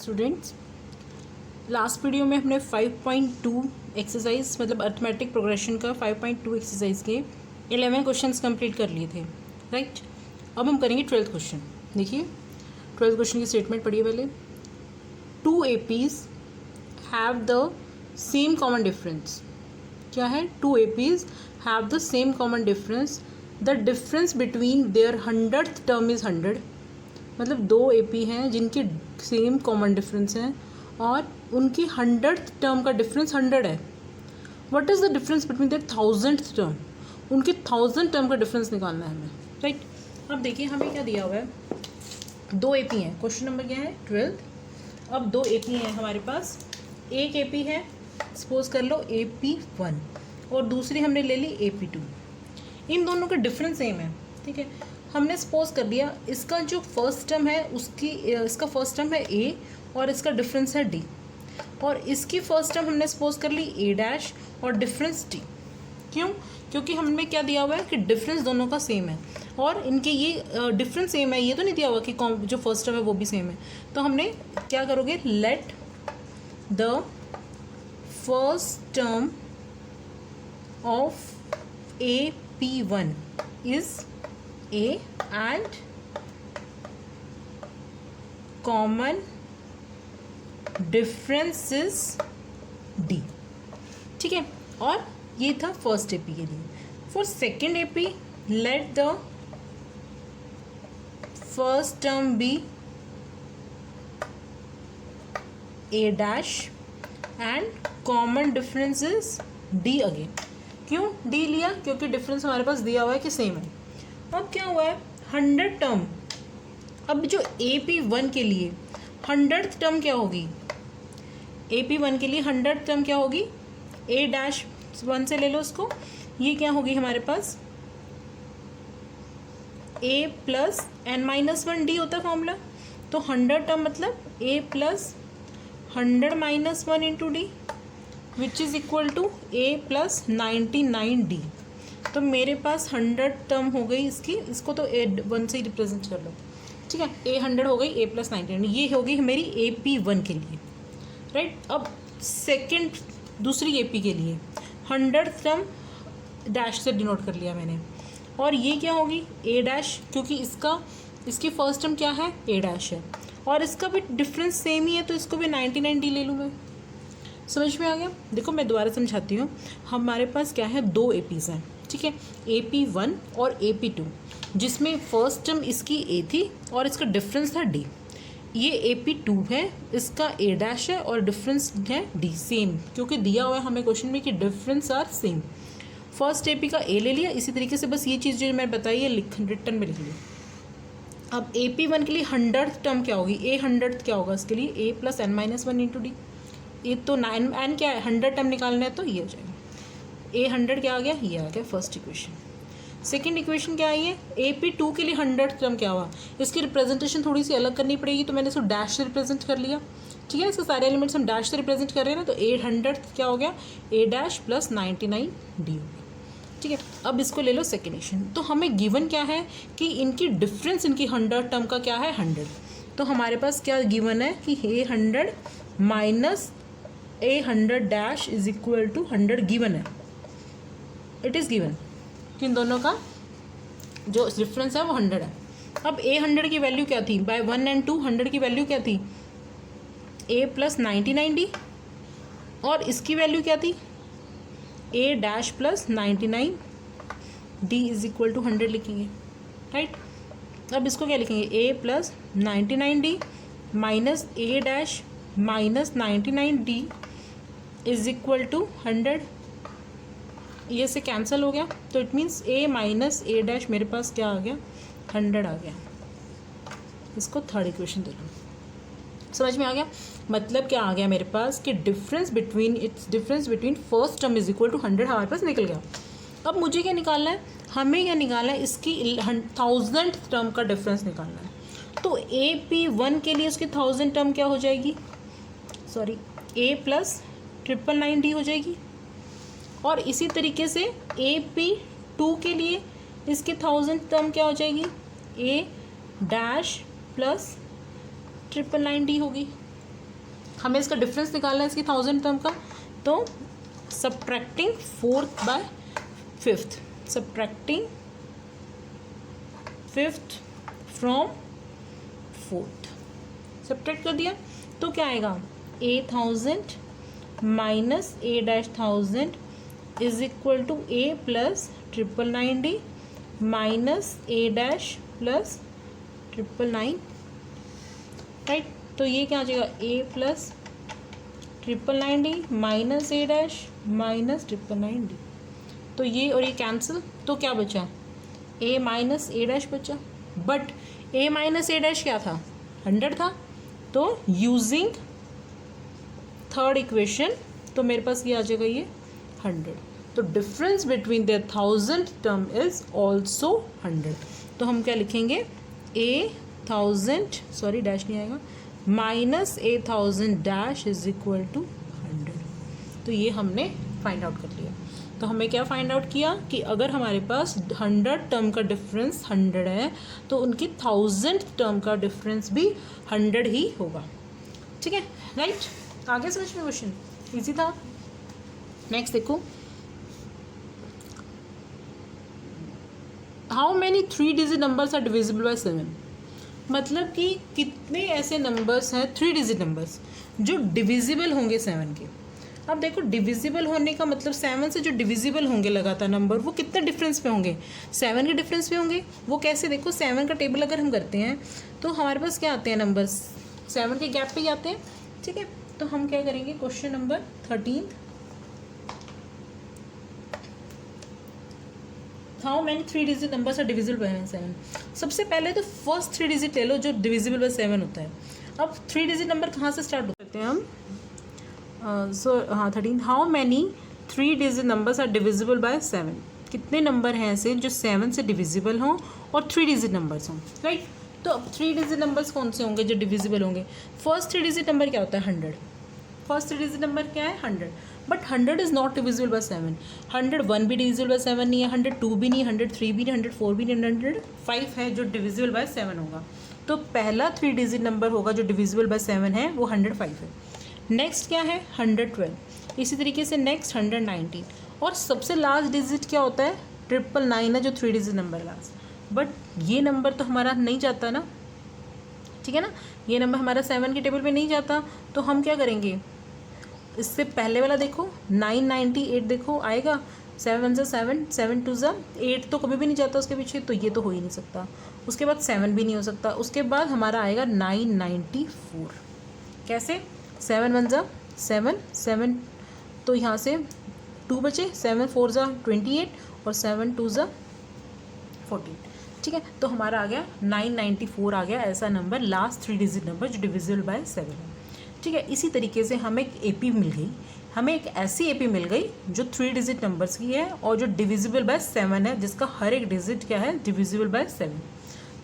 Students, last video में हमने 5.2 exercise मतलब अर्थमेटिक प्रोग्रेशन का 5.2 एक्सरसाइज के 11 क्वेश्चंस कंप्लीट कर लिए थे, राइट। अब हम करेंगे 12th क्वेश्चन। देखिए 12th क्वेश्चन की स्टेटमेंट पढ़िए पहले। 2 APs have the same common difference. क्या है? 2 APs have the same common difference. The difference between their 100th term is 100। मतलब 2 AP हैं जिनके सेम कॉमन डिफरेंस हैं और उनकी 100th टर्म का डिफरेंस 100 है। What is the difference between their 1000th term? उनकी 1000 टर्म का डिफरेंस निकालना है हमें, राइट। अब देखिए हमें क्या दिया हुआ है, 2 AP हैं। क्वेश्चन नंबर क्या है? 12। अब 2 AP हैं हमारे पास। एक AP है, सपोज कर लो AP1 और दूसरी हमने ले ली AP2। इन दोनों का डिफरेंस सेम है, ठीक है। हमने सपोज कर दिया इसका जो फर्स्ट टर्म है इसका फर्स्ट टर्म है A और इसका डिफरेंस है D, और इसकी फर्स्ट टर्म हमने सपोज कर ली A' और डिफरेंस D। क्यों? क्योंकि हमें क्या दिया हुआ है कि डिफरेंस दोनों का सेम है और इनके ये डिफरेंस सेम है, ये तो नहीं दिया हुआ कि जो फर्स्ट टर्म है वो भी सेम है। तो हमने क्या करोगे, late the first term of AP1 is A and common difference is D, ठीक है। और ये था फर्स्ट AP के लिए। For second AP let the first term be A' and common difference is D again. क्यों D लिया? क्योंकि डिफरेंस हमारे पास दिया हुआ है कि सेम है। अब क्या हुआ है, 100 टर्म। अब जो AP1 के लिए 100th टर्म क्या होगी? AP1 के लिए 100th टर्म क्या होगी? A'1 से ले लो उसको। ये क्या होगी हमारे पास? A प्लस n-1 D होता है फॉर्मूला। तो 100 टर्म मतलब A plus 100 - 1 into D which is equal to A plus 99D। तो मेरे पास 100 टर्म हो गई इसकी, इसको तो A1 से ही रिप्रेजेंट कर लो, ठीक है। A100 हो गई, A प्लस 99, ये होगी मेरी AP1 के लिए, राइट। अब सेकंड दूसरी AP के लिए 100th टर्म डैश से डिनोट कर लिया मैंने, और ये क्या होगी? A', क्योंकि इसकी फर्स्ट टर्म क्या है? A' है और इसका भी डिफरेंस सेम ही है, तो इसको भी 99D ले लूँ मैं। समझ में आ गया? देखो मैं दोबारा समझाती हूँ। हमारे पास क्या है, 2 APs हैं, ठीक है। AP1 और AP2, जिसमें फर्स्ट टर्म इसकी A थी और इसका डिफरेंस था D। ये AP2 है, इसका A' है और डिफरेंस है D, सेम, क्योंकि दिया हुआ है हमें क्वेश्चन में कि difference are same. First AP का A ले लिया। इसी तरीके से बस ये चीज़ जो मैंने बताई है रिटर्न में लिख ली। अब AP1 के लिए 100th टर्म क्या होगी? A100th क्या होगा इसके लिए? A plus n-1 into D। ये तो 9 क्या है, 100 टर्म निकालना है तो ये हो जाएगा। A100 क्या आ गया? ये आ गया फर्स्ट इक्वेशन। सेकंड इक्वेशन क्या आई है? AP2 के लिए 100th टर्म क्या हुआ? इसकी रिप्रेजेंटेशन थोड़ी सी अलग करनी पड़ेगी, तो मैंने इसको डैश से रिप्रेजेंट कर लिया, ठीक है। इसके सारे एलिमेंट्स हम डैश से रिप्रेजेंट कर रहे हैं ना, तो 800 क्या हो गया? A' प्लस 99D हो गया, ठीक है। अब इसको ले लो सेकेंड इक्वेशन। तो हमें गिवन क्या है कि इनकी डिफरेंस इनकी 100 टर्म का क्या है? 100। तो हमारे पास क्या गिवन है कि A100 minus A100 dash is equal to 100 given है। इट इज़ गिवन कि इन दोनों का जो डिफरेंस है वो 100 है। अब A100 की वैल्यू क्या थी? बाय 1 and 2 100 की वैल्यू क्या थी? A प्लस 99D, और इसकी वैल्यू क्या थी? A' plus 99D is equal to 100 लिखेंगे, राइट। अब इसको क्या लिखेंगे? A plus 99D minus A' minus 99D is equal to 100। ये से कैंसिल हो गया, तो it means A minus A' मेरे पास क्या आ गया? 100 आ गया। इसको थर्ड इक्वेशन दे लो। समझ में आ गया? मतलब क्या आ गया मेरे पास कि difference between first term is equal to 100 हमारे पास निकल गया। अब मुझे क्या निकालना है? हमें क्या निकालना है? इसकी 1000th टर्म का डिफरेंस निकालना है। तो AP1 के लिए उसकी 1000 टर्म क्या हो जाएगी? सॉरी, A प्लस 999D हो जाएगी। और इसी तरीके से AP2 के लिए इसकी 1000 टर्म क्या हो जाएगी? A' प्लस 999D होगी। हमें इसका डिफरेंस निकालना है इसकी 1000 टर्म का, तो subtracting 4th by 5th, subtracting 5th from 4th, subtract कर दिया तो क्या आएगा, A1000 minus A-1000 is equal to A plus 999D minus A' plus 999, right. तो ये क्या आ जाएगा, A plus 999D minus A' minus 999D, तो ये और ये कैंसिल, तो क्या बचा, A माइनस A' बचा, बट A माइनस A' क्या था, 100 था, तो यूजिंग थर्ड इक्वेशन तो मेरे पास ये आ जाएगा ये 100, तो difference between the 1000 term is also 100, तो हम क्या लिखेंगे, A1000 सॉरी डैश नहीं आएगा, minus A1000 dash is equal to 100, तो ये हमने फाइंड आउट कर लिया। तो हमें क्या फाइंड आउट किया कि अगर हमारे पास 100 टर्म का डिफरेंस 100 है तो उनकी 1000 टर्म का डिफरेंस भी 100 ही होगा, ठीक है, राइट। आगे समझ में क्वेश्चन इजी था। नेक्स्ट देखो, how many 3 digit numbers are divisible by 7, मतलब कि कितने ऐसे नंबर्स हैं 3 डिजिट नंबर्स जो डिविजिबल होंगे 7 के। अब देखो डिविजिबल होने का मतलब 7 से जो डिविजिबल होंगे लगातार नंबर वो कितने डिफरेंस पे होंगे, 7 के डिफरेंस पे होंगे। वो कैसे, देखो 7 का टेबल अगर हम करते हैं तो हमारे पास क्या आते हैं नंबर्स, 7 के गैप पे ही आते हैं, ठीक है। तो हम क्या करेंगे, question number 13, how many 3 digit numbers are divisible by 7। सबसे पहले तो फर्स्ट 3 डिजिट ले लो जो डिविजिबल बाय 7 होता है। अब 3 डिजिट नंबर कहाँ से स्टार्ट करते हैं हम, सो हाँ 13, how many 3 digit numbers are divisible by 7, कितने नंबर हैं ऐसे जो 7 से डिविजिबल हों और 3 डिजिट नंबर्स हों, राइट। तो अब 3 डिजिट नंबर्स कौन से होंगे जो डिविजिबल होंगे, फर्स्ट 3 डिजिट नंबर क्या होता है 100, फर्स्ट 3 डिजिट नंबर क्या है 100, but 100 is not divisible by 7, 101 भी डिविजिबल बाय 7 नहीं है, 102 भी नहीं, 103 भी नहीं, 104 भी नहीं, 105 है जो डिविजिबल बाय 7 होगा। तो पहला 3 डिजिट नंबर होगा जो डिविजिबल बाय 7 है वो 105 है। नेक्स्ट क्या है 112, इसी तरीके से नेक्स्ट 119, और सबसे लास्ट डिजिट क्या होता है 999 है जो 3 डिजिट नंबर लास्ट, बट ये नंबर तो हमारा नहीं जाता ना, ठीक है ना, ये नंबर हमारा 7 के टेबल पे नहीं जाता। तो हम क्या करेंगे, इससे पहले वाला देखो 998 देखो आएगा, 7 1 7, 7 2 8 तो कभी भी नहीं जाता उसके पीछे, तो ये तो हो ही नहीं सकता। उसके बाद 7 भी नहीं हो सकता, उसके बाद हमारा आएगा 994, कैसे 7 1 7, 7 तो यहाँ से 2 बचे, 7 4 28 और 7 2 14, ठीक है। तो हमारा आ गया 994 आ गया ऐसा नंबर, लास्ट 3 डिजिट नंबर जो डिविजिबल बाय 7 है, ठीक है। इसी तरीके से हमें एक एपी मिल गई, हमें एक ऐसी एपी मिल गई जो 3 डिजिट नंबर्स की है और जो डिविजिबल बाय 7 है, जिसका हर एक डिजिट क्या है डिविजिबल बाय 7।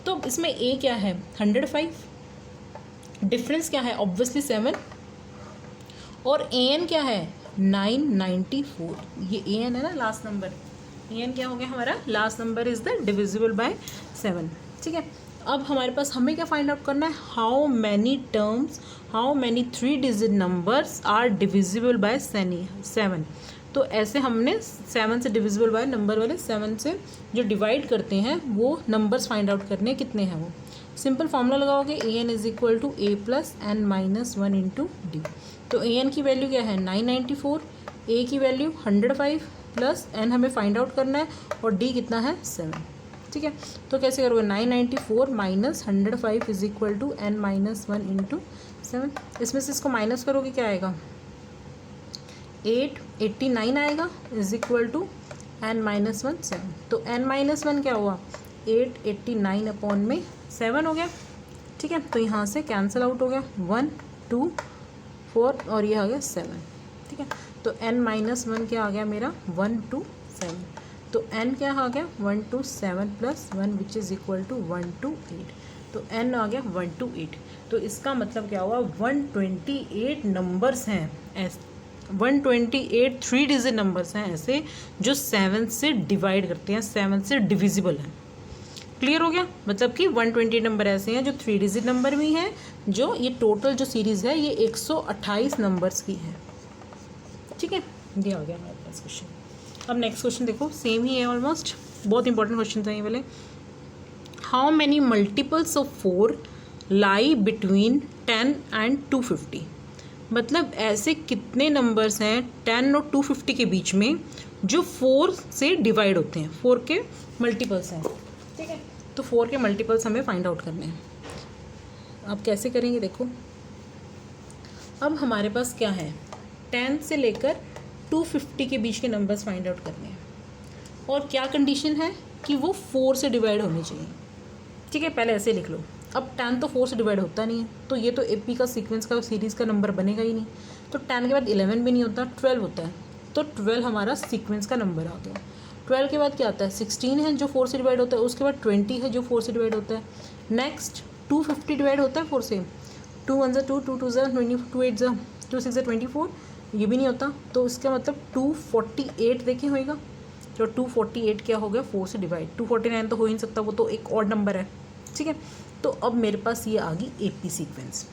तो इसमें ए क्या है 105, डिफरेंस क्या है ऑब्वियसली 7, और ए एन क्या है 994, ये ए एन है ना लास्ट नंबर, ए एन क्या हो गया हमारा last number is the divisible by 7, ठीक है। अब हमारे पास हमें क्या फाइंड आउट करना है, how many terms, how many 3 digit numbers are divisible by 7। तो ऐसे हमने 7 से डिविजिबल बाय नंबर वाले 7 से जो डिवाइड करते हैं वो नंबर्स फाइंड आउट करने कितने हैं वो सिंपल फार्मूला लगाओगे, a n is equal to a plus n minus 1 into d. तो ए एन की वैल्यू क्या है 994, ए की वैल्यू 105 प्लस एन हमें फाइंड आउट करना है और डी कितना है 7, ठीक है। तो कैसे करोगे 994 minus 105 is equal to n minus 1 into 7, इसमें से इसको माइनस करोगे क्या आएगा 889 आएगा is equal to n minus 1 7। तो एन माइनस 1 क्या हुआ 889 अपॉन में 7 हो गया, ठीक है। तो यहाँ से कैंसिल आउट हो गया 1 2 4 और ये आ गया 7, ठीक है। तो n माइनस 1 क्या आ गया मेरा 1 2 7, तो n क्या आ गया 1 2 7 plus 1 which is equal to 1 2 8, तो n आ गया 1 2 8। तो इसका मतलब क्या हुआ 128 नंबर्स हैं ऐसे, 128 3 डिजिट नंबर्स हैं ऐसे जो 7 से डिवाइड करते हैं, 7 से डिविजिबल हैं, क्लियर हो गया। मतलब कि 120 नंबर ऐसे हैं जो 3 डिजिट नंबर भी हैं, जो ये टोटल जो सीरीज़ है ये 128 नंबर्स की है। ठीक है, ये आ गया हमारे पास क्वेश्चन। अब नेक्स्ट क्वेश्चन देखो, सेम ही है ऑलमोस्ट, बहुत इंपॉर्टेंट क्वेश्चन था ये वाले। How many multiples of 4 lie between 10 and 250। मतलब ऐसे कितने नंबर्स हैं 10 और 250 के बीच में जो 4 से डिवाइड होते हैं, 4 के मल्टीपल्स हैं। ठीक है, तो 4 के मल्टीपल्स हमें फाइंड आउट करने हैं। अब कैसे करेंगे देखो, अब हमारे पास क्या है, 10 से लेकर 250 के बीच के नंबर्स फाइंड आउट करने हैं, और क्या कंडीशन है कि वो 4 से डिवाइड होने चाहिए। ठीक है, पहले ऐसे लिख लो। अब 10 तो 4 से डिवाइड होता नहीं है, तो ये तो एपी का सीक्वेंस का सीरीज़ का नंबर बनेगा ही नहीं। तो 10 के बाद 11 भी नहीं होता, 12 होता है, तो 12 हमारा सीक्वेंस का नंबर आ गया। 12 के बाद क्या आता है, 16 है जो 4 से डिवाइड होता है, उसके बाद 20 है जो 4 से डिवाइड होता है। नेक्स्ट 250 डिवाइड होता है 4 से, 2 1 ज़ा 2, 2 2 ज़ा 20, 2 8 ज़ा 2 6 ज़ा 24, ये भी नहीं होता। तो इसका मतलब 248 देखें होएगा, तो 248 क्या हो गया, 4 से डिवाइड। 249 तो हो ही नहीं सकता, वो तो एक ऑड नंबर है। ठीक है, तो अब मेरे पास ये आ गई एपी सीक्वेंस।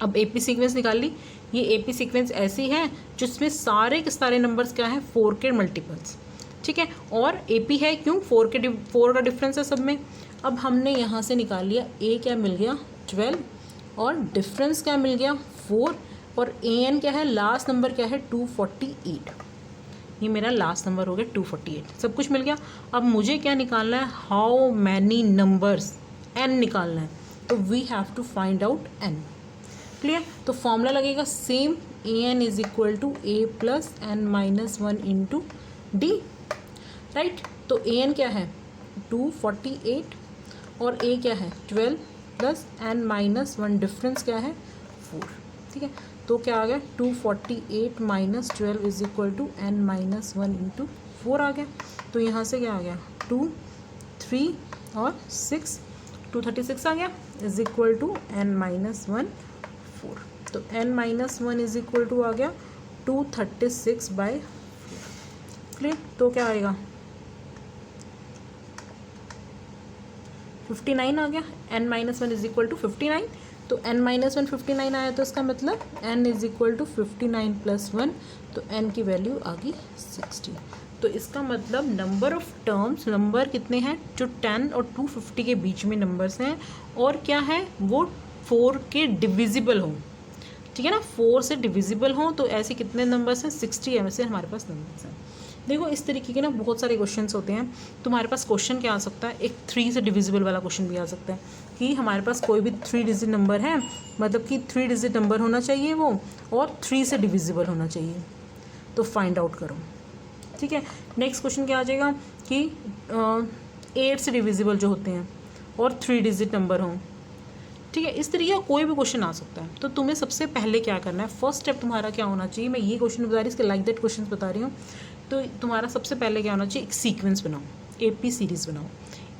अब एपी सीक्वेंस निकाल ली। ये एपी सीक्वेंस ऐसी है जिसमें सारे के सारे नंबर्स क्या हैं, 4 के मल्टीपल्स। ठीक है, और एपी है क्यों, 4 का डिफरेंस है सब में। अब हमने यहाँ से निकाल लिया, ए क्या मिल गया 12, और डिफरेंस क्या मिल गया 4, और ए एन क्या है, लास्ट नंबर क्या है 248। ये मेरा लास्ट नंबर हो गया 248, सब कुछ मिल गया। अब मुझे क्या निकालना है, हाउ मैनी नंबर्स, एन निकालना है। तो we have to find out n. Clear, तो फॉर्मूला लगेगा same, a n is equal to a plus n minus 1 into d. Right, तो ए एन क्या है 248, और ए क्या है 12 प्लस एन माइनस 1, डिफरेंस क्या है 4। ठीक है, तो क्या आ गया 248 minus 12 is equal to n minus 1 into 4 आ गया। तो यहाँ से क्या आ गया 2 3 और 6, 236 आ गया, is equal to n minus 1 4। तो n minus 1 is equal to आ गया 236/4। क्लियर, तो क्या आएगा 59 आ गया। N minus 1 is equal to 59, तो n माइनस 1 59 आया, तो इसका मतलब n is equal to 59 plus 1, तो n की वैल्यू आ गई 60। तो इसका मतलब नंबर ऑफ टर्म्स, नंबर कितने हैं जो 10 और 250 के बीच में नंबर्स हैं, और क्या है वो 4 के डिविजिबल हों। ठीक है ना, 4 से डिविजिबल हों, तो ऐसे कितने नंबर्स हैं 60 ऐसे हमारे पास नंबर्स हैं। देखो इस तरीके के ना बहुत सारे क्वेश्चंस होते हैं। तुम्हारे पास क्वेश्चन क्या आ सकता है, एक 3 से डिविजिबल वाला क्वेश्चन भी आ सकता है कि हमारे पास कोई भी 3 डिजिट नंबर है, मतलब कि 3 डिजिट नंबर होना चाहिए वो, और 3 से डिविजिबल होना चाहिए, तो फाइंड आउट करो। ठीक है, नेक्स्ट क्वेश्चन क्या आ जाएगा कि 8 से डिविजिबल जो होते हैं और 3 डिजिट नंबर हों। ठीक है, इस तरीके का कोई भी क्वेश्चन आ सकता है। तो तुम्हें सबसे पहले क्या करना है, फर्स्ट स्टेप तुम्हारा क्या होना चाहिए, मैं ये क्वेश्चन बता रही हूँ, इसके लाइक दैट क्वेश्चन बता रही हूँ। तो तुम्हारा सबसे पहले क्या होना चाहिए, एक सीक्वेंस बनाओ, एपी सीरीज़ बनाओ।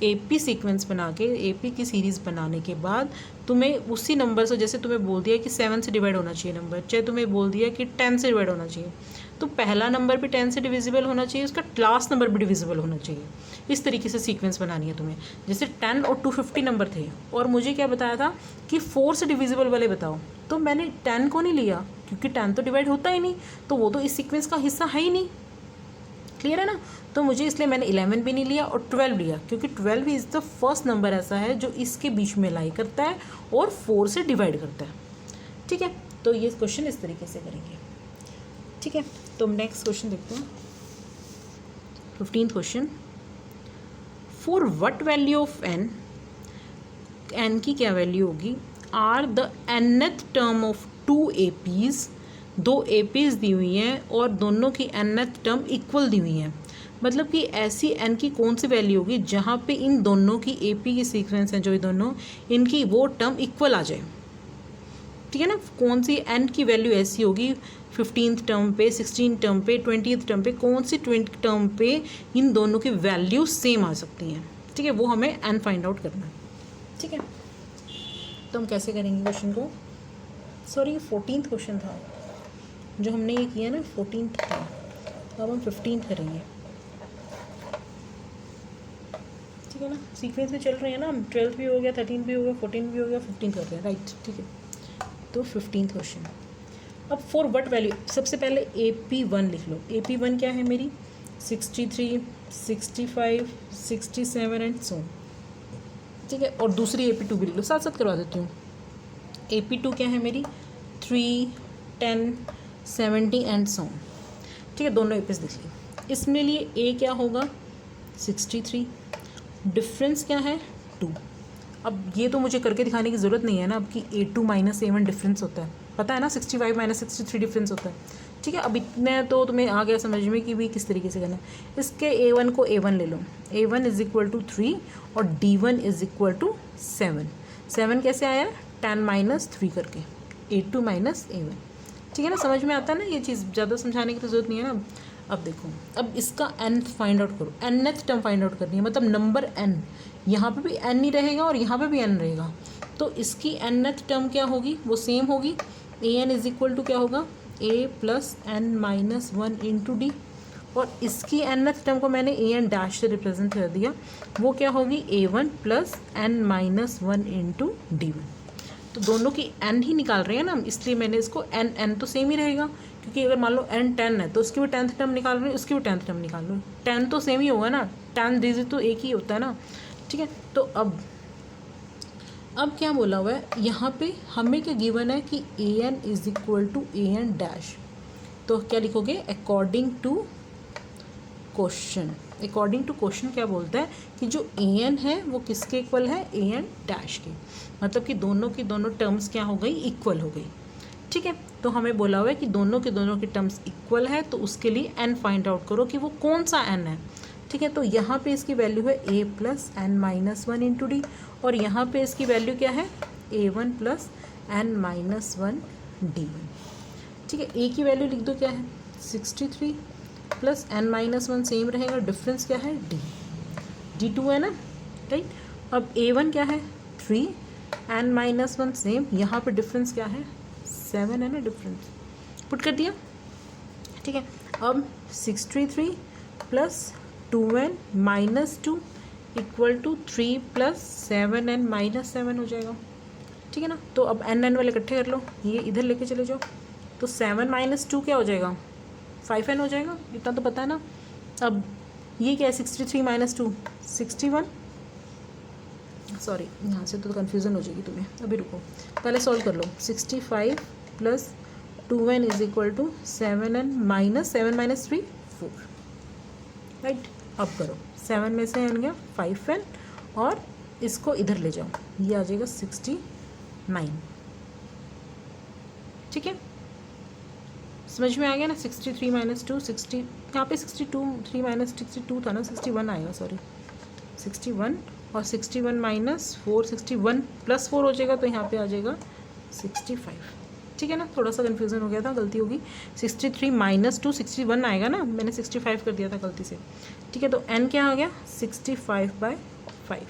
एपी सीक्वेंस बना के, एपी की सीरीज़ बनाने के बाद तुम्हें उसी नंबर से, जैसे तुम्हें बोल दिया कि 7 से डिवाइड होना चाहिए नंबर, चाहे तुम्हें बोल दिया कि 10 से डिवाइड होना चाहिए, तो पहला नंबर भी 10 से डिविजिबल होना चाहिए, उसका लास्ट नंबर भी डिविजिबल होना चाहिए। इस तरीके से सीक्वेंस बनानी है तुम्हें। जैसे 10 और 250 नंबर थे, और मुझे क्या बताया था कि 4 से डिविजिबल वाले बताओ, तो मैंने 10 को नहीं लिया क्योंकि 10 तो डिवाइड होता ही नहीं, तो वो तो इस सीक्वेंस का हिस्सा है ही नहीं। क्लियर है ना, तो मुझे इसलिए मैंने 11 भी नहीं लिया और 12 लिया, क्योंकि 12 इज़ द फर्स्ट नंबर ऐसा है जो इसके बीच में लाई करता है और 4 से डिवाइड करता है। ठीक है, तो ये क्वेश्चन इस तरीके से करेंगे। ठीक है, तो हम नेक्स्ट क्वेश्चन देखते हैं, 15th question. For what value of n, n की क्या वैल्यू होगी, are the nth term of 2 APs, 2 APs दी हुई हैं और दोनों की nth टर्म इक्वल दी हुई हैं। मतलब कि ऐसी n की कौन सी वैल्यू होगी जहाँ पे इन दोनों की AP की सीक्वेंस हैं जो ये दोनों, इनकी वो टर्म इक्वल आ जाए। ठीक है ना, कौन सी n की वैल्यू ऐसी होगी 15th टर्म पे, 16th टर्म पे, 20th टर्म पे, कौन सी 20th टर्म पे इन दोनों की वैल्यू सेम आ सकती हैं। ठीक है, वो हमें n फाइंड आउट करना है। ठीक है, तो हम कैसे करेंगे क्वेश्चन को, सॉरी 14th क्वेश्चन था जो हमने ये किया ना, 14th था, अब हम 15th करेंगे। ठीक ठीक है ना, सीक्वेंस में चल रहे हैं ना हम, 12 भी हो गया, 13 भी हो गया, 14 भी हो गया, 15 कर रहे हैं, राइट, ठीक है। तो 15th क्वेश्चन। अब फॉर व्हाट वैल्यू, सबसे पहले AP1 लिख लो। AP1 क्या है मेरी, 63, 65, 67 एंड सो, ठीक है। और दूसरी AP2 भी लिख लो, साथ साथ करवा देती हूँ। AP2 क्या है मेरी, 3, 10, 70 एंड सो, ठीक है, दोनों एपीज लिख ली। इसमें लिए A क्या होगा, 63, डिफरेंस क्या है 2। अब ये तो मुझे करके दिखाने की ज़रूरत नहीं है ना अब कि A2 माइनस A1 डिफरेंस होता है, पता है ना, 65 माइनस 63 डिफरेंस होता है, ठीक है। अब इतने तो तुम्हें आ गया समझ में कि भी किस तरीके से करना है। इसके A1 को A1 ले लो, A1 इज इक्वल टू 3 और D1 इज इक्वल टू 7। 7 कैसे आया, 10 माइनस 3 करके, A2 माइनस A1, ठीक है ना, समझ में आता है ना ये चीज़, ज़्यादा समझाने की तो ज़रूरत नहीं है ना। अब देखो, अब इसका nth फाइंड आउट करो, nth टर्म फाइंड आउट करनी है, मतलब नंबर n, यहाँ पे भी n ही रहेगा और यहाँ पे भी n रहेगा, तो इसकी nth टर्म क्या होगी, वो सेम होगी, an इज इक्वल टू क्या होगा, a plus n minus 1 into D, और इसकी nth टर्म को मैंने an डैश से रिप्रेजेंट कर दिया, वो क्या होगी, a1 plus n minus 1 into d1। तो दोनों की n ही निकाल रहे हैं ना हम, इसलिए मैंने इसको n तो सेम ही रहेगा, क्योंकि अगर मान लो n 10 है तो उसकी भी 10th टर्म निकाल रहे हैं, उसकी भी 10th टर्म निकाल लो, 10 तो सेम ही होगा ना, 10 डिजिट तो एक ही होता है ना, ठीक है। तो अब क्या बोला हुआ है यहाँ पे, हमें क्या गिवन है कि an is equal to an dash, तो क्या लिखोगे, according to question. According to question क्या बोलता है कि जो an है वो किसके इक्वल है, an डैश के, मतलब कि दोनों की दोनों टर्म्स क्या हो गई, इक्वल हो गई, ठीक है। तो हमें बोला हुआ है कि दोनों की टर्म्स इक्वल है, तो उसके लिए n फाइंड आउट करो कि वो कौन सा n है, ठीक है। तो यहाँ पे इसकी वैल्यू है a plus n minus 1 into D, और यहाँ पे इसकी वैल्यू क्या है, a1 plus n minus 1 d1, ठीक है। a की वैल्यू लिख दो, क्या है 63 प्लस n माइनस 1 सेम रहेगा, डिफरेंस क्या है d2 है ना, राइट। अब a1 क्या है 3, n माइनस 1 सेम, यहाँ पे डिफरेंस क्या है 7 है ना, डिफरेंस पुट कर दिया, ठीक है। अब 63 plus 2n minus 2 equal to 3 plus 7n minus 7 हो जाएगा, ठीक है ना। तो अब n वाले इकट्ठे कर लो, ये इधर लेके चले जाओ, तो 7 माइनस 2 क्या हो जाएगा, 5n हो जाएगा, इतना तो पता है ना। अब ये क्या है, 63 माइनस 2 61, सॉरी यहाँ से तो कन्फ्यूज़न हो जाएगी तुम्हें, अभी रुको पहले सॉल्व कर लो। 65 plus 2n is equal to 7n minus 7 minus 3 4, right. अब करो, 7 में से n गया 5n, और इसको इधर ले जाओ, ये आ जाएगा 69, ठीक है, समझ में आ गया ना। 63 माइनस 2 60, यहाँ पे 62 3 माइनस 62 था ना, 61 आएगा, सॉरी 61, और 61 माइनस 4 61 प्लस 4 हो जाएगा, तो यहाँ पे आ जाएगा 65, ठीक है ना। थोड़ा सा कन्फ्यूज़न हो गया था, गलती होगी, 63 माइनस 2 61 आएगा ना, मैंने 65 कर दिया था गलती से, ठीक है। तो n क्या आ गया 65/5,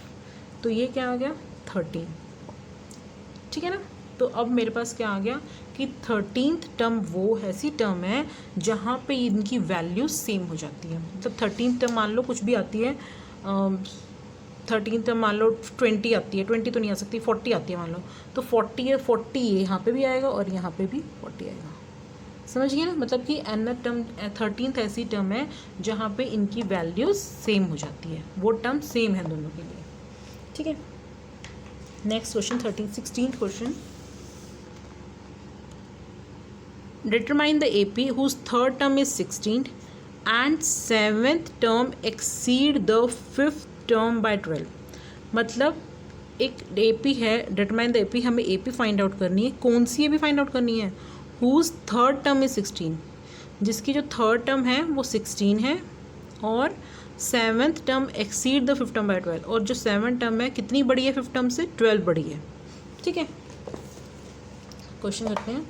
तो ये क्या आ गया 13, ठीक है ना। तो अब मेरे पास क्या आ गया कि 13th टर्म वो ऐसी टर्म है जहाँ पे इनकी वैल्यू सेम हो जाती है, मतलब 13th टर्म मान लो कुछ भी आती है, 13th टर्म मान लो 20 आती है, 20 तो नहीं आ सकती, 40 आती है मान लो, तो 40 है, 40 यहाँ पे भी आएगा और यहाँ पे भी 40 आएगा, समझ गए ना। मतलब कि nth टर्म 13th ऐसी टर्म है जहाँ पे इनकी वैल्यूज सेम हो जाती है, वो टर्म सेम है दोनों के लिए, ठीक है। Next question 16th question, determine the AP whose third term is 16 and 7th term exceed the 5th term by 12। मतलब एक AP है, determine the AP, हमें AP फाइंड आउट करनी है, कौन सी AP फाइंड आउट करनी है, whose third term is 16, जिसकी जो थर्ड टर्म है वो 16 है, और 7th term exceed the 5th term by 12, और जो 7th टर्म है कितनी बड़ी है 5th टर्म से, 12 बड़ी है, ठीक है। क्वेश्चन करते हैं,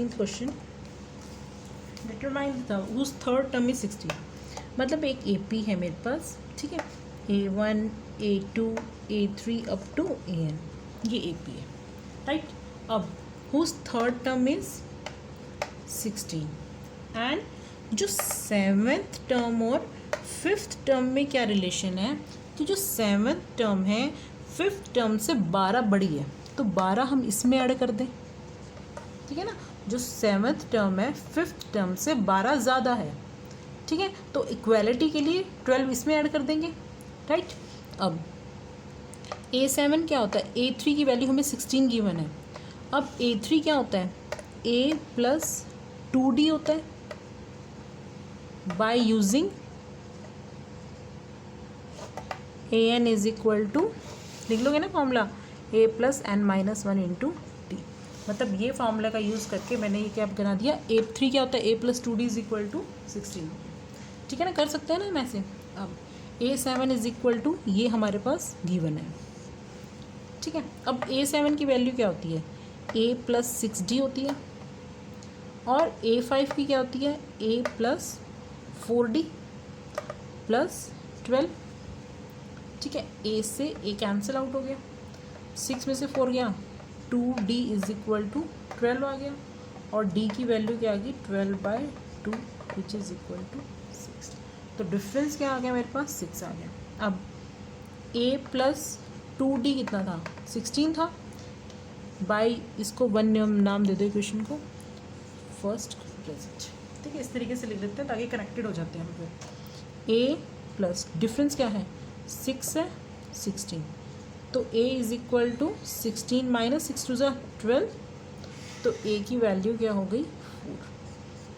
question, determine the whose third term is 16, मतलब एक AP है मेरे पास, ठीक है, A1 A2 A3 up to AN, ये AP है, राइट। अब whose third term is 16। And जो सेवेंथ टर्म और फिफ्थ टर्म में क्या रिलेशन है कि जो सेवेंथ टर्म है फिफ्थ टर्म से 12 बड़ी है, तो 12 हम इसमें ऐड कर दें, ठीक है ना। जो सेवेंथ टर्म है फिफ्थ टर्म से 12 ज़्यादा है, ठीक है, तो इक्वालिटी के लिए 12 इसमें ऐड कर देंगे, राइट। अब A7 क्या होता है, A3 की वैल्यू हमें 16 गिवन है। अब A3 क्या होता है, A प्लस 2D होता है by using AN is equal to, लिख लोगे ना formula, A plus N minus 1 into d. मतलब ये फॉर्मूला का यूज़ करके मैंने ये क्या बना दिया, A3 क्या होता है, A plus 2D is equal to 16, ठीक है ना, कर सकते हैं ना हम ऐसे। अब A7 इज इक्वल टू, ये हमारे पास गिवन है, ठीक है। अब A7 की वैल्यू क्या होती है, A प्लस 6D होती है, और A5 की क्या होती है, A प्लस 4D प्लस 12, ठीक है। A से A कैंसिल आउट हो गया, 6 में से 4 गया, 2D इज इक्वल टू 12 आ गया, और D की वैल्यू क्या आ गई, 12/2 विच इज़ इक्वल टू 6। तो डिफरेंस क्या आ गया मेरे पास, 6 आ गया। अब A प्लस 2D कितना था, 16 था, बाई इसको 1 नाम दे दो इक्वेशन को, फर्स्ट प्रेजेंट, ठीक है। इस तरीके से लिख लेते हैं ताकि कनेक्टेड हो जाते हैं हम फिर। A प्लस डिफरेंस क्या है, 6 है, 16, तो A is equal to 16 minus 6 to 12, तो A की वैल्यू क्या हो गई, 4,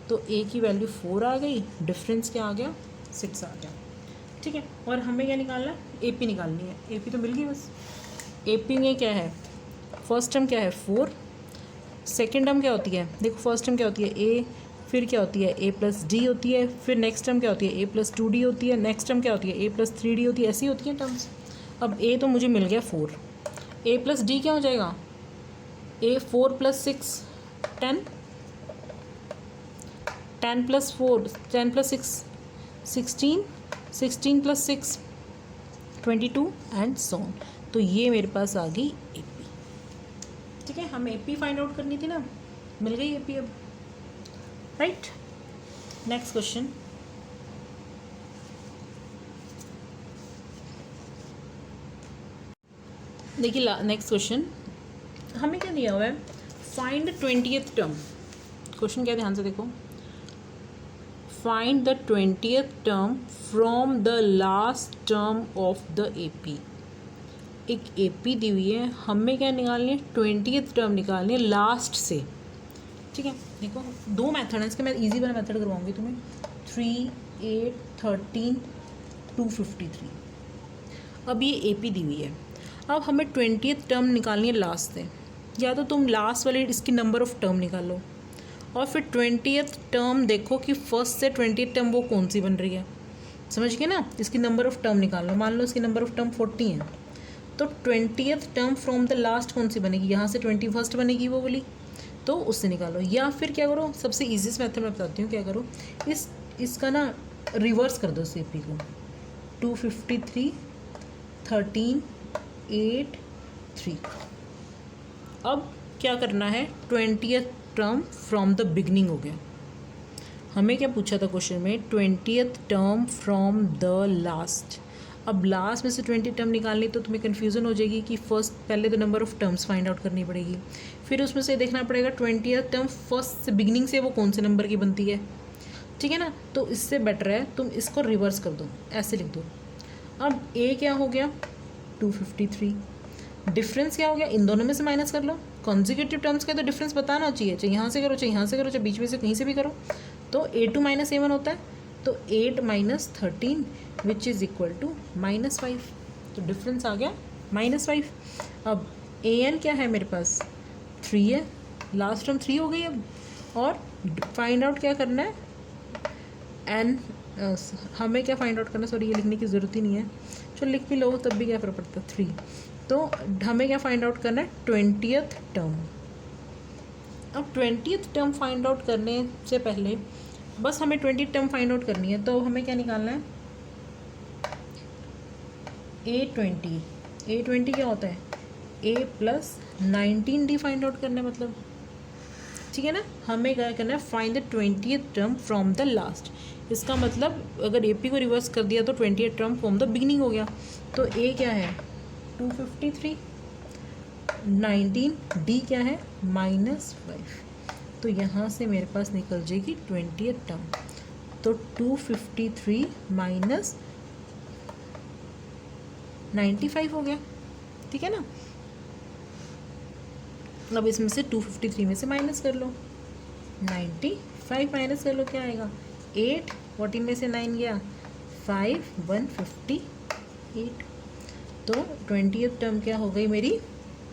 तो A की वैल्यू 4 आ गई, डिफरेंस क्या आ गया, 6 आ गया, ठीक है। और हमें क्या निकालना है, AP निकालनी है, AP तो मिल गई बस। AP में क्या है, फर्स्ट टर्म क्या है 4, सेकेंड टर्म क्या होती है, देखो फर्स्ट टर्म क्या होती है A, फिर क्या होती है A प्लस D होती है, फिर नेक्स्ट टर्म क्या होती है A प्लस 2D होती है, नेक्स्ट टर्म क्या होती है A प्लस 3D होती है, ऐसी होती है टर्म्स। अब A तो मुझे मिल गया 4, A प्लस D क्या हो जाएगा, A 4 plus 6 10, 10 plus 4 10 plus 6 16, 16 plus 6 22 and so on. तो ये मेरे पास आ गई AP, ठीक है। हमें AP फाइंड आउट करनी थी ना, मिल गई AP अब, राइट। नेक्स्ट क्वेश्चन, देखिए नेक्स्ट क्वेश्चन हमें क्या दिया हुआ है, फाइंड 20th टर्म। क्वेश्चन क्या, ध्यान से देखो, find the 20th term from the last term of the AP। एक AP दी हुई है, हमें क्या निकालनी है, 20th टर्म निकालनी है लास्ट से, ठीक है। देखो दो मेथड है इसके, मैं इजी वाला मेथड करवाऊंगी तुम्हें, 3 8 13 253। अब ये AP दी हुई है, अब हमें 20th टर्म निकालनी है लास्ट से, या तो तुम लास्ट वाले इसकी नंबर ऑफ़ टर्म निकालो, और फिर 20th टर्म देखो कि फर्स्ट से 20th टर्म वो कौन सी बन रही है, समझ गए ना, इसकी नंबर ऑफ़ टर्म निकाल लो। मान लो इसकी नंबर ऑफ़ टर्म 40 है, तो 20th term from the last कौन सी बनेगी, यहाँ से 21st बनेगी वो वाली, तो उससे निकालो। या फिर क्या करो, सबसे ईजीएस्ट मेथड मैं बताती हूँ क्या करो, इसका ना रिवर्स कर दो AP को, 253 13 8 3। अब क्या करना है, 20th term from the beginning हो गया। हमें क्या पूछा था क्वेश्चन में, 20th term from the last. अब लास्ट में से 20 टर्म निकालनी तो तुम्हें कन्फ्यूज़न हो जाएगी कि फर्स्ट पहले तो number of terms find out करनी पड़ेगी, फिर उसमें से देखना पड़ेगा 20th टर्म फर्स्ट से बिगनिंग से वो कौन से नंबर की बनती है, ठीक है ना। तो इससे बेटर है तुम इसको रिवर्स कर दो, ऐसे लिख दो। अब A क्या हो गया 253, डिफरेंस क्या हो गया, इन दोनों में से माइनस कर लो। कॉन्जिक्यूटिव टर्म्स का तो डिफरेंस बताना चाहिए, चाहे यहाँ से करो चाहे यहाँ से करो चाहे बीच में से कहीं से भी करो। तो A2 माइनस A1 होता है, तो 8 minus 13 which is equal to -5, तो डिफरेंस आ गया -5। अब AN क्या है मेरे पास 3 है, लास्ट टर्म 3 हो गई अब, और फाइंड आउट क्या करना है N, हमें क्या फाइंड आउट करना है, सॉरी ये लिखने की ज़रूरत ही नहीं है, चलो लिख भी लो तब भी क्या फ़र्क पड़ता है 3। तो हमें क्या फाइंड आउट करना है 20th टर्म। अब 20th टर्म फाइंड आउट करने से पहले बस हमें 20th टर्म फाइंड आउट करनी है, तो हमें क्या निकालना है A20 क्या होता है A plus 19D find out करना है, मतलब ठीक है ना। हमें क्या करना है, find the 20th term from the last. इसका मतलब अगर AP को रिवर्स कर दिया तो 20th term from the beginning हो गया। तो A क्या है 253, 19, D क्या है -5। तो यहाँ से मेरे पास निकल जाएगी 20th टर्म। तो 253 माइनस 95 हो गया, ठीक है ना। अब इसमें से 253 में से माइनस कर लो, 95 माइनस कर लो, क्या आएगा 8, 14 में से 9 गया 5, 158। तो 20th टर्म क्या हो गई मेरी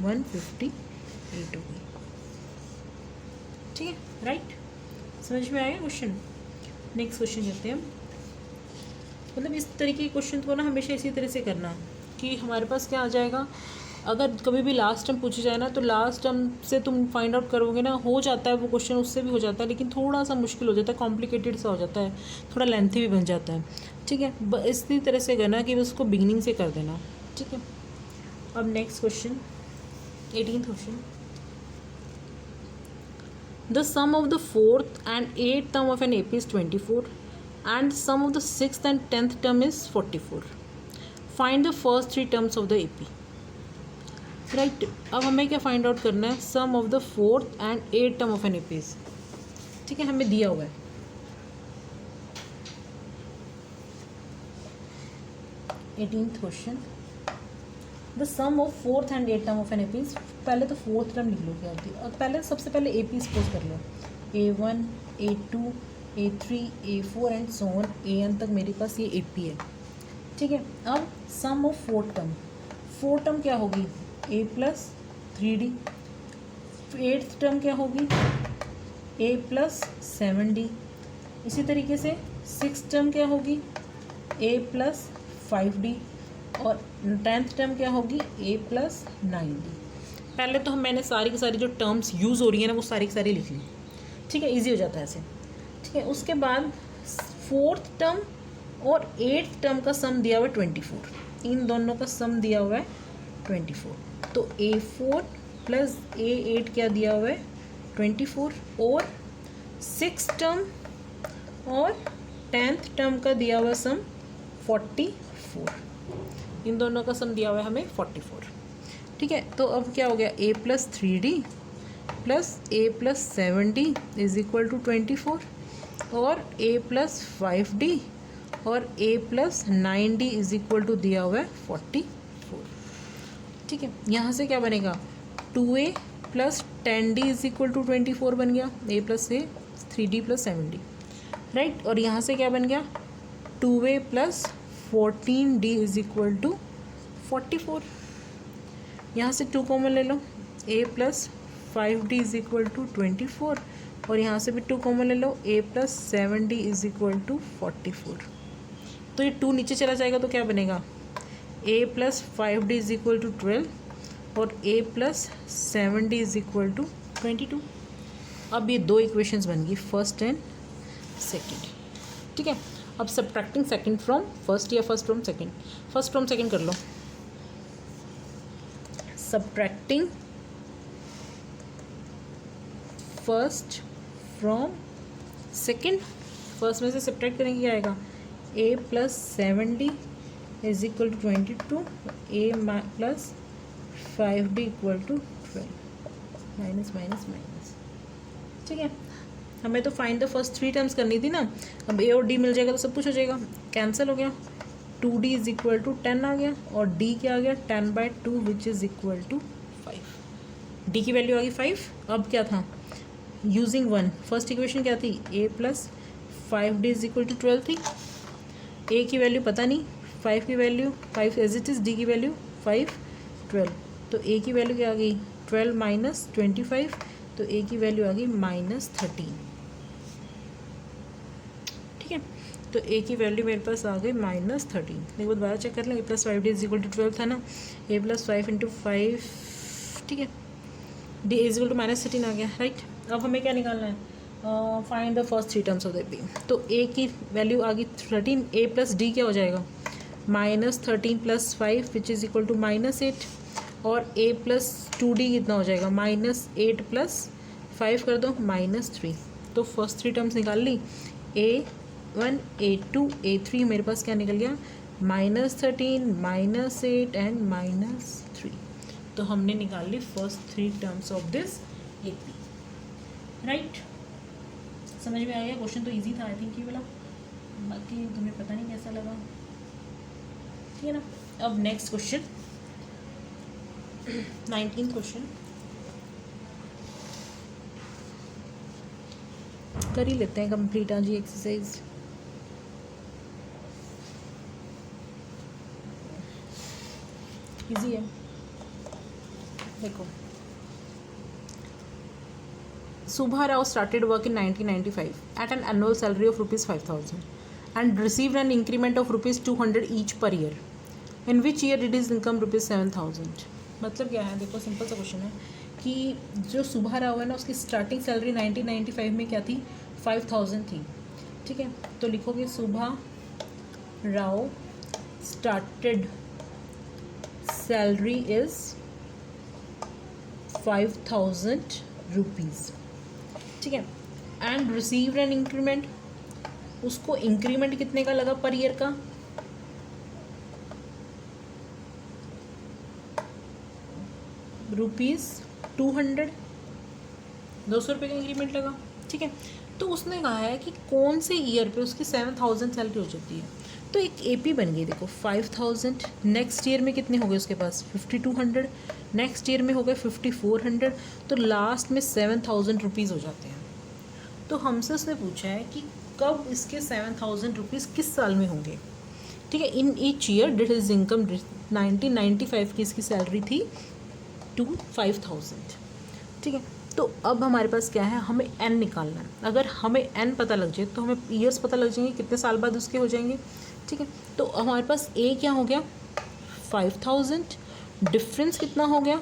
158 हो गई, ठीक है, राइट। समझ में आया क्वेश्चन। नेक्स्ट क्वेश्चन करते हैं हम। मतलब इस तरीके के क्वेश्चन को ना हमेशा इसी तरह से करना कि हमारे पास क्या आ जाएगा। अगर कभी भी लास्ट टर्म पूछी जाए ना तो लास्ट टर्म से तुम फाइंड आउट करोगे ना, हो जाता है वो क्वेश्चन, उससे भी हो जाता है, लेकिन थोड़ा सा मुश्किल हो जाता है, कॉम्प्लिकेटेड सा हो जाता है, थोड़ा लेंथी भी बन जाता है, ठीक है। इसी तरह से करना कि उसको बिगिनिंग से कर देना, ठीक है। अब next question 18th question. The sum of the 4th and 8th term of an AP is 24 and sum of the 6th and 10th term is 44. Find the first 3 terms of the AP. Right, अब हमें क्या find out करना है, sum of the 4th and 8th term of an AP, ठीक है, हमें दिया हुआ है। Eighteenth question, the sum of 4th and 8th term of an AP। पहले तो 4th टर्म लिख लो क्या होती है, और पहले सबसे पहले AP सपोज कर लो, A1, A2, A3, A4 and so on AN तक मेरे पास ये AP है, ठीक है। अब सम of 4th term, 4th term क्या होगी A + 3D, 8th टर्म क्या होगी A + 7D, इसी तरीके से 6th टर्म क्या होगी A + 5D, और 10th टर्म क्या होगी A + 9D। पहले तो मैंने सारी की सारी जो टर्म्स यूज़ हो रही है ना वो सारी की सारी लिख ली, ठीक है, इजी हो जाता है ऐसे, ठीक है। उसके बाद 4th टर्म और 8th टर्म का सम दिया हुआ है 24, इन दोनों का सम दिया हुआ है 24। तो A4 + A8 क्या दिया हुआ है 24, और 6th टर्म और 10th टर्म का दिया हुआ सम 44, इन दोनों का सम दिया हुआ है हमें 44, ठीक है। तो अब क्या हो गया A + 3D + A + 7D = 24, और A + 5D और A + 9D = दिया हुआ है 44, ठीक है। यहाँ से क्या बनेगा 2A + 10D = 24 बन गया, A + A 3D + 7D, right. और यहाँ से क्या बन गया 2A + 14D = 44। यहाँ से 2 कॉमन ले लो, A + 5D = 24, और यहाँ से भी 2 कॉमन ले लो, A + 7D = 44। तो ये 2 नीचे चला जाएगा तो क्या बनेगा A + 5D = 12 और A + 7D = 22। अब ये 2 इक्वेशंस बन गई, फर्स्ट एंड सेकंड, ठीक है। अब सब्ट्रैक्टिंग सेकंड फ्रॉम फर्स्ट या first from second, first from second कर लो। Subtracting first from second, first में से सब्ट्रैक्ट करेंगे क्या आएगा A + 7D = 22, A + 5D = 12, minus minus minus, ठीक है। हमें तो फाइंड द फर्स्ट 3 टर्म्स करनी थी ना, अब A और D मिल जाएगा तो सब कुछ हो जाएगा, कैंसिल हो गया, 2D = 10 आ गया, और D क्या आ गया 10/2 विच इज़ = 5। D की वैल्यू आ गई 5। अब क्या था यूजिंग 1, फर्स्ट इक्वेशन क्या थी A + 5D = 12 थी, A की वैल्यू पता नहीं, 5 की value 5 as it is, D की वैल्यू 5, 12, तो A की वैल्यू क्या आ गई 12 - 25, तो A की वैल्यू आ गई -13, ठीक है। तो A की वैल्यू मेरे पास आ गई -13। देखो दोबारा चेक कर लें, A + 5D = 12 था ना, A + 5 × 5, ठीक है, D = -13 आ गया, राइट। अब हमें क्या निकालना है, find the first 3 terms of the AP। तो A की वैल्यू आ गई 13, A + D क्या हो जाएगा -13 + 5 विच इज़ = -8, और A + 2D कितना हो जाएगा -8 + 5 कर दो -3, तो फर्स्ट 3 टर्म्स निकाल ली, A1 A2 A3, मेरे पास क्या निकल गया -13 -8 एंड -3। तो हमने निकाल ली first 3 terms of this AP, right. समझ में आ गया? क्वेश्चन तो इजी था आई थिंक ये वाला, बाकी तुम्हें पता नहीं कैसा लगा, ठीक है ना। अब नेक्स्ट क्वेश्चन 19th क्वेश्चन कर ही लेते हैं कंप्लीट आज ये एक्सरसाइज। इजी है, देखो। Subha Rao started work in 1995 at an annual salary of rupees 5,000 and received an increment of rupees 200 each per year. In which year did his income rupees 7,000? मतलब क्या है, देखो सिंपल सा question है कि जो सुभा राव है ना, उसकी स्टार्टिंग सैलरी 1995 में क्या थी, 5,000 थी, ठीक है। तो लिखोगे Subha Rao started salary is 5,000 rupees, ठीक है। एंड रिसीव्ड एन इंक्रीमेंट, उसको इंक्रीमेंट कितने का लगा पर ईयर का, रुपीज़ 200, 200 रुपये का इंक्रीमेंट लगा, ठीक है। तो उसने कहा है कि कौन से ईयर पे उसकी 7,000 सैलरी हो जाती है। तो एक AP बन गई, देखो 5,000, नेक्स्ट ईयर में कितने हो गए उसके पास 5,200, नेक्स्ट ईयर में हो गए 5,400, तो लास्ट में 7,000 रुपीज़ हो जाते हैं। तो हमसे उसने पूछा है कि कब इसके 7,000 रुपीज़ किस साल में होंगे, ठीक है। In each year did his income, 1995 की इसकी सैलरी थी 5,000, ठीक है। तो अब हमारे पास क्या है, हमें n निकालना है। अगर हमें n पता लग जाए तो हमें ईयर्स पता लग जाएंगे कितने साल बाद उसके हो जाएंगे, ठीक है। तो हमारे पास A क्या हो गया 5,000, डिफरेंस कितना हो गया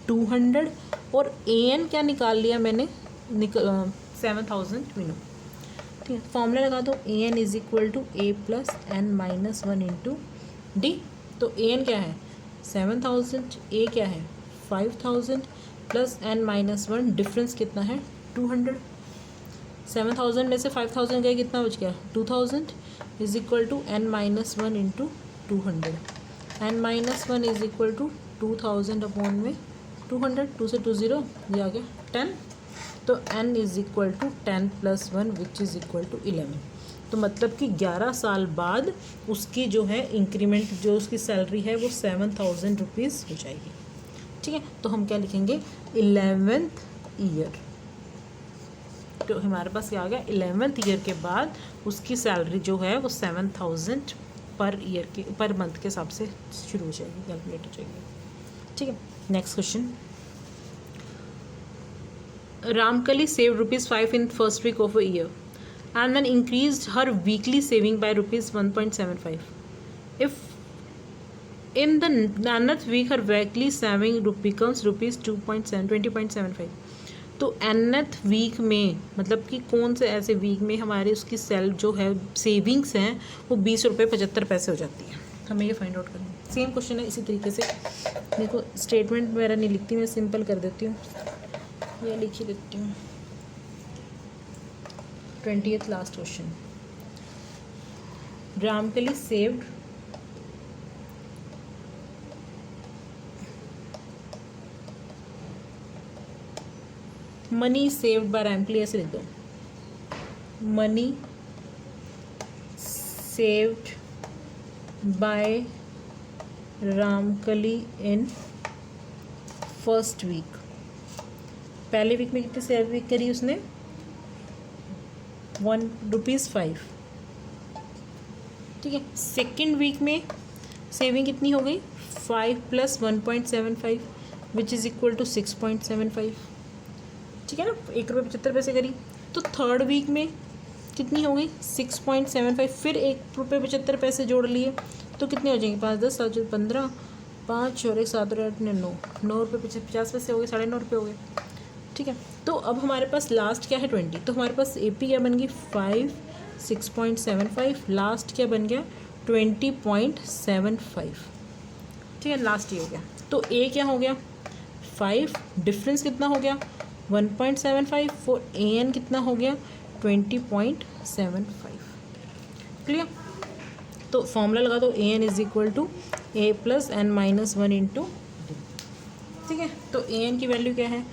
200, और AN क्या निकाल लिया मैंने 7,000 मीनू, ठीक है। फॉर्मूला लगा दो, AN is equal to A plus N minus 1 into D। तो AN क्या है 7,000, A क्या है 5,000 प्लस N माइनस 1, डिफरेंस कितना है 200। 7,000 में से 5,000 गए, कितना बच गया 2,000 is equal to N minus 1 into 200। N minus 1 is equal to 2,000 upon में 200, 2 से 2 0, ये आ गया 10। तो N is equal to 10 plus 1 which is equal to 11। तो मतलब कि 11 साल बाद उसकी जो है इंक्रीमेंट, जो उसकी सैलरी है वो 7,000 रुपीज़ हो जाएगी, ठीक है। तो हम क्या लिखेंगे 11th ईयर। तो हमारे पास क्या आ गया 11th ईयर के बाद उसकी सैलरी जो है वो 7,000 पर ईयर के, पर मंथ के हिसाब से शुरू हो जाएगी, कैलकुलेट हो जाएगी, ठीक है। Next question, Ramkali saved rupees 5 in first week of a year and then increased her weekly saving by rupees 1.75. If in the nth week her weekly saving becomes rupees 20.75. तो nth वीक में मतलब कि कौन से ऐसे week में हमारे उसकी सेल जो है सेविंग्स हैं वो 20 रुपये 75 पैसे हो जाती है, हमें ये फाइंड आउट करना है। सेम क्वेश्चन है, इसी तरीके से देखो स्टेटमेंट वगैरह नहीं लिखती मैं, सिंपल कर देती हूँ, ये लिख ही देती हूँ। 20th last question, Ramkali saved money saved by Ramkali, ऐसे लिख दो, money saved by Ramkali in first week. पहले वीक में कितनी सेविंग करी उसने 1.5, ठीक है। सेकेंड वीक में सेविंग कितनी हो गई 5 plus 1.75 which is equal to 6.75, ठीक है ना, 1 रुपये 75 पैसे करी। तो थर्ड वीक में कितनी हो गई 6.75, फिर 1 रुपये 75 पैसे जोड़ लिए तो कितने हो जाएंगे 5 10 7 15, 5 और 1 7 और 8 9, 9 रुपये 50 पैसे हो गए, 9.5 रुपये हो गए, ठीक है। तो अब हमारे पास लास्ट क्या है 20, तो हमारे पास AP क्या बन गई 5 6.75, लास्ट क्या बन गया 20.75, ठीक है, लास्ट ये हो गया। तो A क्या हो गया 5, डिफरेंस कितना हो गया 1.75 फॉर AN कितना हो गया 20.75। क्लियर। तो फॉर्मूला लगा दो AN is equal to A plus N minus 1 into d. ठीक है, तो AN की वैल्यू क्या है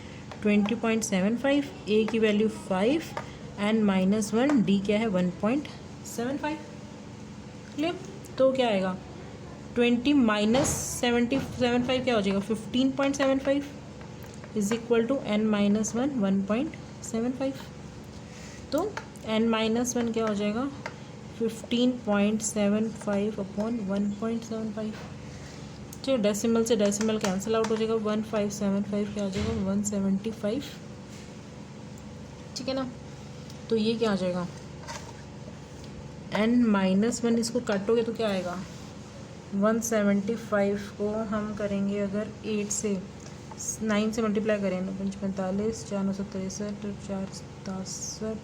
20.75, A की वैल्यू 5, N माइनस 1, D क्या है 1.75। क्लियर। तो क्या आएगा 20 माइनस 75 क्या हो जाएगा 15.75 is equal to N minus 1 1.75। तो N माइनस 1 क्या हो जाएगा 15.75 अपॉन 1.75। ठीक, डेसिमल से डेसिमल कैंसिल आउट हो जाएगा 1575 क्या हो जाएगा 175। ठीक है ना। तो ये क्या आ जाएगा N माइनस 1, इसको काटोगे तो क्या आएगा 175 को हम करेंगे अगर 8 से 9 से मल्टीप्लाई करें तो 45 4 9 63 4 67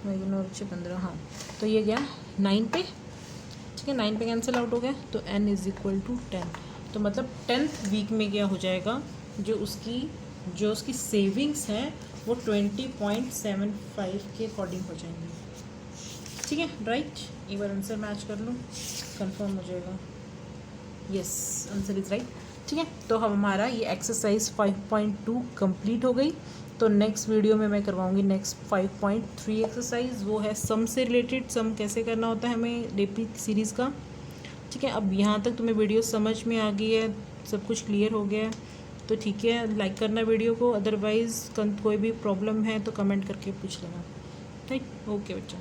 9 6 15। हाँ, तो ये गया 9 पे। ठीक है, 9 पे कैंसिल आउट हो गया तो N इज़ इक्वल टू 10। तो मतलब 10th वीक में क्या हो जाएगा जो उसकी सेविंग्स हैं वो 20.75 के अकॉर्डिंग हो जाएंगी। ठीक है, राइट। एक बार आंसर मैच कर लो, कंफर्म हो जाएगा। Yes, answer is right. ठीक है, तो हम हमारा ये एक्सरसाइज 5.2 कंप्लीट हो गई। तो नेक्स्ट वीडियो में मैं करवाऊंगी नेक्स्ट 5.3 एक्सरसाइज, वो है सम से रिलेटेड, सम कैसे करना होता है हमें डीपी सीरीज़ का। ठीक है, अब यहाँ तक तुम्हें वीडियो समझ में आ गई है, सब कुछ क्लियर हो गया है तो ठीक है, लाइक करना वीडियो को। अदरवाइज़ कोई भी प्रॉब्लम है तो कमेंट करके पूछ लेना। राइट, ओके बच्चा।